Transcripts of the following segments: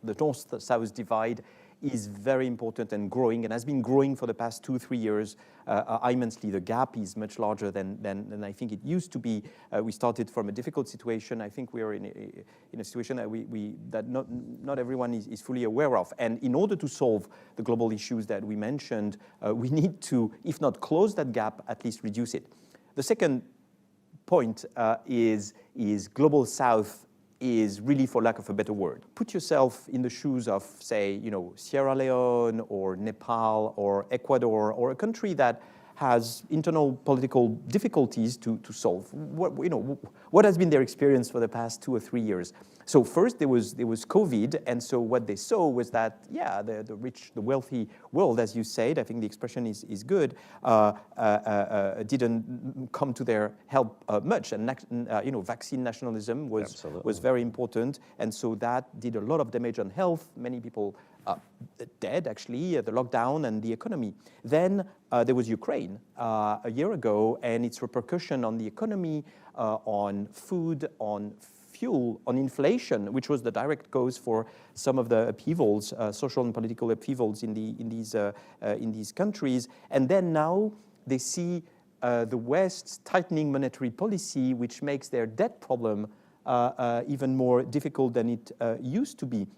the North-South divide is very important and growing, and has been growing for the past 2-3 years immensely. The gap is much larger than I think it used to be. We started from a difficult situation. I think we are in a situation that that not everyone is fully aware of. And in order to solve the global issues that we mentioned, we need to, if not close that gap, at least reduce it. The second point is Global South is really, for lack of a better word. Put yourself in the shoes of, say, Sierra Leone or Nepal or Ecuador, or a country that has internal political difficulties to solve. What has been their experience for the past 2 or 3 years? So first there was COVID, and so what they saw was that, yeah, the rich, the wealthy world, as you said, I think the expression is good, didn't come to their help much, and vaccine nationalism was very important, and so that did a lot of damage on health. Many people dead, actually, the lockdown and the economy. Then there was Ukraine a year ago, and its repercussion on the economy, on food, on fuel, on inflation, which was the direct cause for some of the upheavals, social and political upheavals in these countries. And then now they see the West's tightening monetary policy, which makes their debt problem even more difficult than it used to be.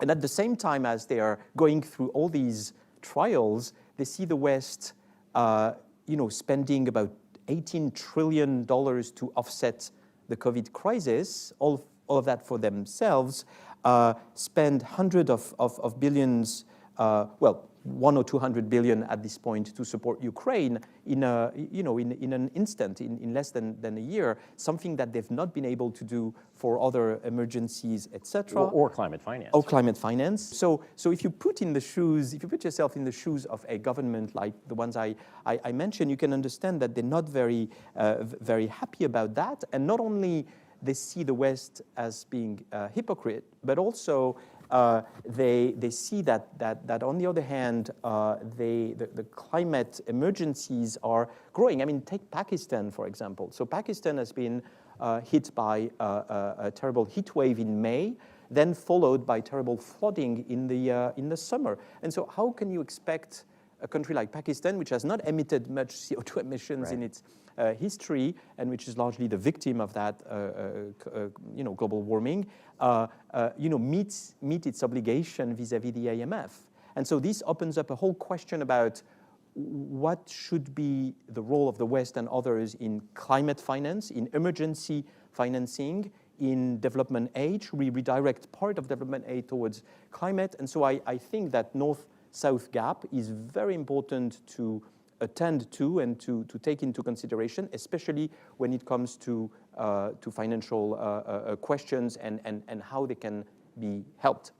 And at the same time as they are going through all these trials, they see the West, spending about $18 trillion to offset the COVID crisis, all of that for themselves, spend hundreds of billions, 100 or 200 billion at this point to support Ukraine in an instant, in less than a year, something that they've not been able to do for other emergencies, etc. Or climate finance. Or climate finance. So if you put yourself in the shoes of a government like the ones I mentioned, you can understand that they're not very happy about that. And not only they see the West as being a hypocrite, but also they see that on the other hand, the climate emergencies are growing. I mean, take Pakistan, for example. So Pakistan has been hit by a terrible heat wave in May, then followed by terrible flooding in the summer. And so how can you expect a country like Pakistan, which has not emitted much CO2 emissions in its history, and which is largely the victim of that, global warming, meet its obligation vis-à-vis the IMF. And so this opens up a whole question about what should be the role of the West and others in climate finance, in emergency financing, in development aid. We redirect part of development aid towards climate. And so I think that North-South gap is very important to attend to and to take into consideration, especially when it comes to financial questions and how they can be helped.